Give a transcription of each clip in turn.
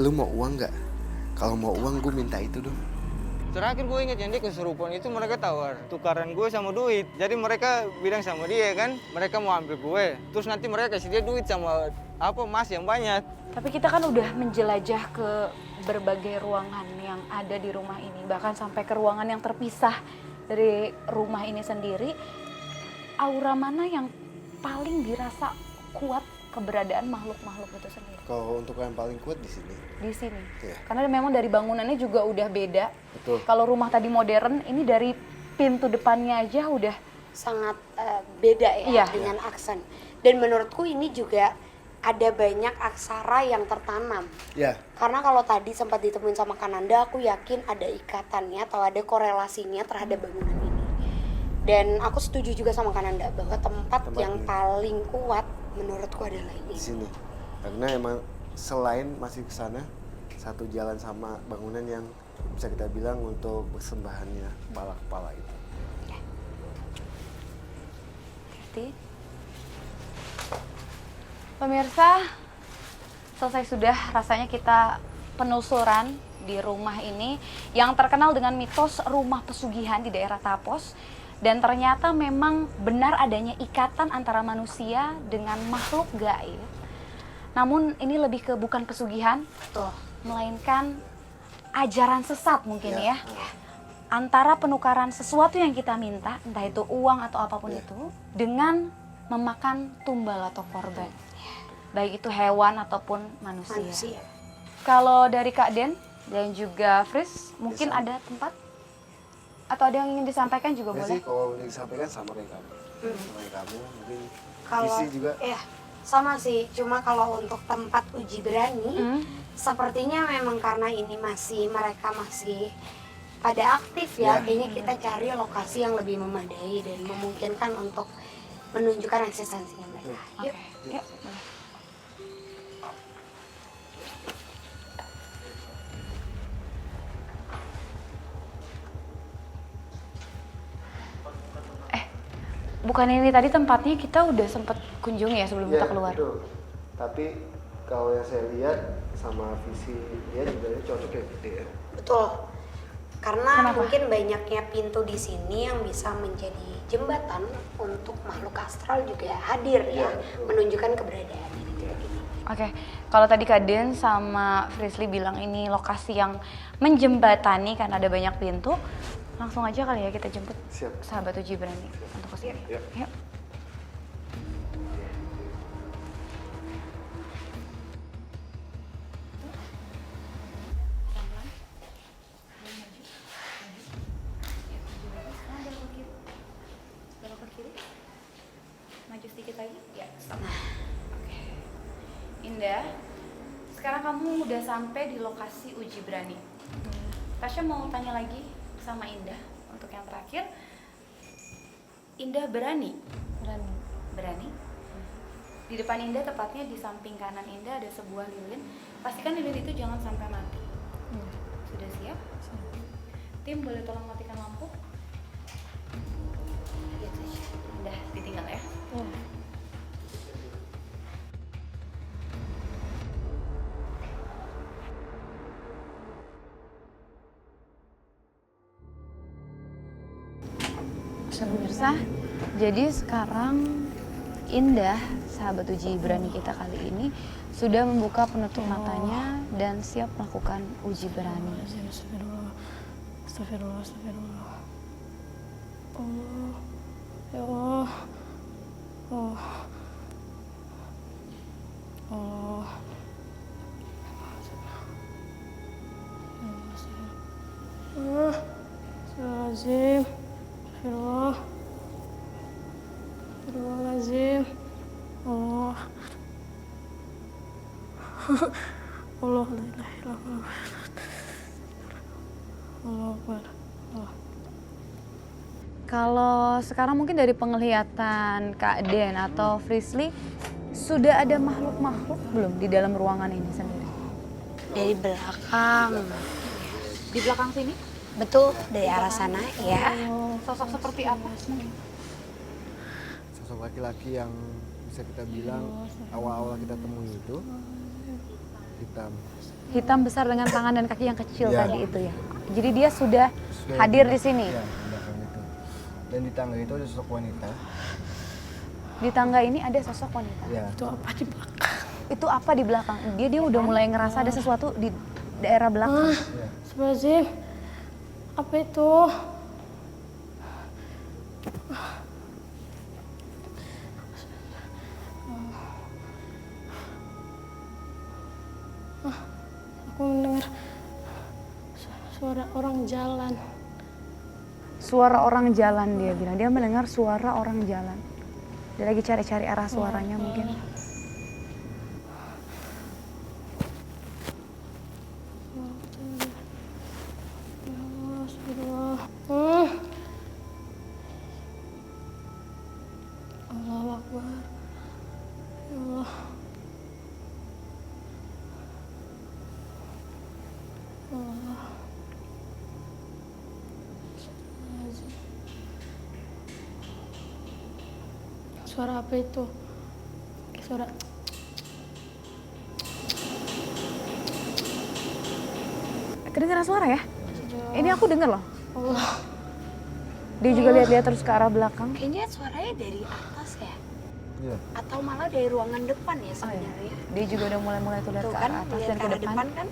Lu mau uang nggak? Kalau mau uang gue minta itu dong. Terakhir gue ingat yang di kesurupan itu mereka tawar tukaran gue sama duit. Jadi mereka bilang sama dia kan, mereka mau ambil gue. Terus nanti mereka kasih dia duit sama emas yang banyak. Tapi kita kan udah menjelajah ke berbagai ruangan yang ada di rumah ini. Bahkan sampai ke ruangan yang terpisah dari rumah ini sendiri. Aura mana yang paling dirasa kuat keberadaan makhluk-makhluk itu sendiri? Kalau untuk yang paling kuat di sini. Di sini. Iya. Karena memang dari bangunannya juga udah beda. Betul. Kalau rumah tadi modern, ini dari pintu depannya aja udah Sangat beda ya Iya. dengan aksen. Dan menurutku ini juga ada banyak aksara yang tertanam. Ya. Karena kalau tadi sempat ditemuin sama Kananda, aku yakin ada ikatannya atau ada korelasinya terhadap bangunan ini. Dan aku setuju juga sama Kananda bahwa tempat yang ini. paling kuat menurutku adalah Di ini. sini. Karena emang selain masih ke sana, satu jalan sama bangunan yang bisa kita bilang untuk persembahannya kepala-kepala itu. Berarti pemirsa, selesai sudah rasanya kita penelusuran di rumah ini yang terkenal dengan mitos rumah pesugihan di daerah Tapos. Dan ternyata memang benar adanya ikatan antara manusia dengan makhluk gaib. Namun ini lebih ke bukan pesugihan, melainkan ajaran sesat mungkin ya. Antara penukaran sesuatu yang kita minta, entah itu uang atau apapun itu, dengan memakan tumbal atau korban. Baik itu hewan ataupun manusia. Kalau dari Kak Den dan juga Fris, mungkin ada tempat? Atau ada yang ingin disampaikan juga boleh? Sih, kalau disampaikan sama kayak kamu. Sama kayak kamu, mungkin Kalau visi juga. ya sama sih, cuma kalau untuk tempat uji berani, sepertinya memang karena ini mereka masih pada aktif ya, kayaknya kita cari lokasi yang lebih memadai dan memungkinkan untuk menunjukkan eksistensinya mereka. Yuk. Yuk, boleh. Bukan ini tadi tempatnya kita udah sempet kunjungi ya sebelum kita keluar? Betul. Tapi kalau yang saya lihat sama visi dia juga ini cocok ya gede ya. Betul. Karena Kenapa? mungkin banyaknya pintu di sini yang bisa menjadi jembatan untuk makhluk astral juga hadir ya, menunjukkan keberadaan ini. Oke, kalau tadi Kak Den sama Frisly bilang ini lokasi yang menjembatani karena ada banyak pintu, langsung aja kali ya kita jemput sahabat uji berani untuk kesini. Yuk. Maju sedikit lagi. Ya, stop. Oke. Indah, sekarang kamu udah sampai di lokasi uji berani. Tasya mau tanya lagi sama Indah untuk yang terakhir. Indah berani? Berani. Berani? Di depan Indah, tepatnya di samping kanan Indah ada sebuah lilin. Pastikan lilin itu jangan sampai mati. Sudah siap? Tim boleh tolong matikan lampu? Indah, ditinggal ya. Pemirsa, jadi sekarang Indah, sahabat uji berani kita kali ini, sudah membuka penutup matanya dan siap melakukan uji berani. Astagfirullah, astagfirullah, astagfirullah. Allah, ya Allah, Allah, Allah. Astagfirullahaladzim, astagfirullah, astagfirullahaladzim, Allah, Allah, la ilaha illallah, Allah Akbar, Allah. Kalau sekarang mungkin dari penglihatan Kak Den atau Frisly, sudah ada makhluk-makhluk belum di dalam ruangan ini sendiri? Dari belakang. Di belakang sini? Betul, dari arah sana ya. Sosok seperti apa? Sosok laki-laki yang bisa kita bilang awal-awal kita temui itu hitam. Hitam besar dengan tangan dan kaki yang kecil Iya. tadi itu ya. Jadi dia sudah hadir di sini. Ya, di belakang itu. Dan di tangga itu ada sosok wanita. Di tangga ini ada sosok wanita. Ya. Itu apa di belakang? Itu apa di belakang? Dia udah mulai ngerasa ada sesuatu di daerah belakang. Ya. Astagfirullahaladzim. Apa itu? Aku mendengar suara orang jalan. Suara orang jalan dia bilang. Dia mendengar suara orang jalan. Dia lagi cari-cari arah suaranya mungkin. Astagfirullah. Allahu Akbar. Ya Allah. Allah. Suara apa itu? Suara Kedengeran suara ya? Ini aku denger loh. Allah. Dia juga lihat-lihat terus ke arah belakang. Kayaknya suaranya dari atas ya, Iya. atau malah dari ruangan depan ya sebenarnya. Dia juga udah mulai tuh lihat Tuh ke kan, arah atas lihat dan ke ke arah depan. depan kan?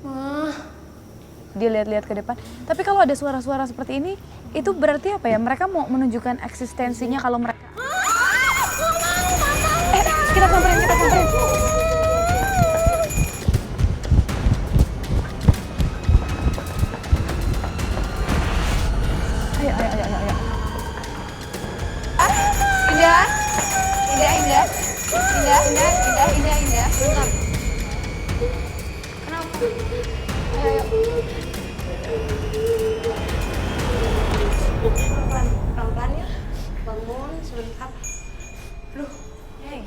Mah, Dia lihat-lihat ke depan. Tapi kalau ada suara-suara seperti ini, itu berarti apa ya? Mereka mau menunjukkan eksistensinya kalau mereka... Kita samperin, kita samperin. Ayo, ayo, ayo, ayo, ayo. Indah, Indah, Indah. Indah, Indah, Indah, Indah, Indah. Bentar. Kenapa? Ayo, ayo. Pelan-pelan ya, bangun sebentar. Aduh, hey.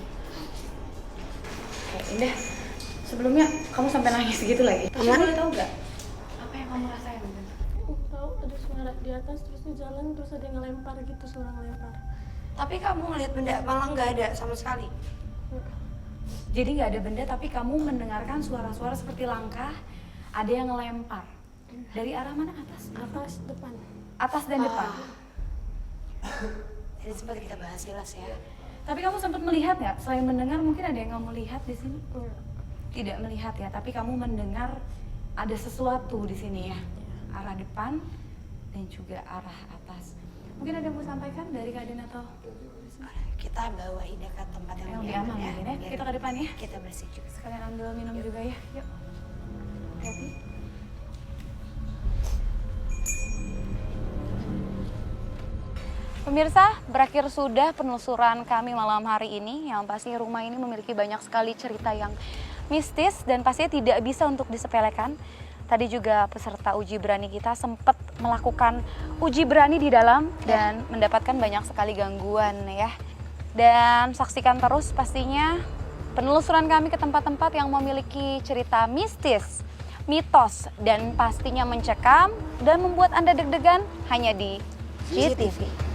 Indah, sebelumnya kamu sampai nangis gitu lagi. Terus Aman? boleh tahu nggak apa yang kamu rasain? tahu ada suara di atas terus dia jalan terus ada yang ngelempar gitu, suara ngelempar. Tapi kamu ngelihat benda malah nggak ada sama sekali. Jadi nggak ada benda, tapi kamu mendengarkan suara-suara seperti langkah, ada yang ngelempar. Dari arah mana? Atas? Atas, depan. Atas dan depan. Jadi sempat kita bahas jelas ya. Tapi kamu sempat melihat nggak? Selain mendengar, mungkin ada yang kamu lihat di sini? Tidak melihat ya, tapi kamu mendengar ada sesuatu di sini ya. Arah depan dan juga arah atas. Mungkin ada yang mau sampaikan dari Kak Adin atau Kita bawa Ida ke tempat yang lebih aman mungkin ya? biar Kita ke depan ya. Kita bersih juga. Sekalian ambil minum juga ya. Yuk. Hati. Pemirsa, berakhir sudah penelusuran kami malam hari ini. Yang pasti rumah ini memiliki banyak sekali cerita yang mistis dan pastinya tidak bisa untuk disepelekan. Tadi juga peserta uji berani kita sempat melakukan uji berani di dalam dan mendapatkan banyak sekali gangguan ya. Dan saksikan terus pastinya penelusuran kami ke tempat-tempat yang memiliki cerita mistis, mitos, dan pastinya mencekam dan membuat Anda deg-degan hanya di GTV.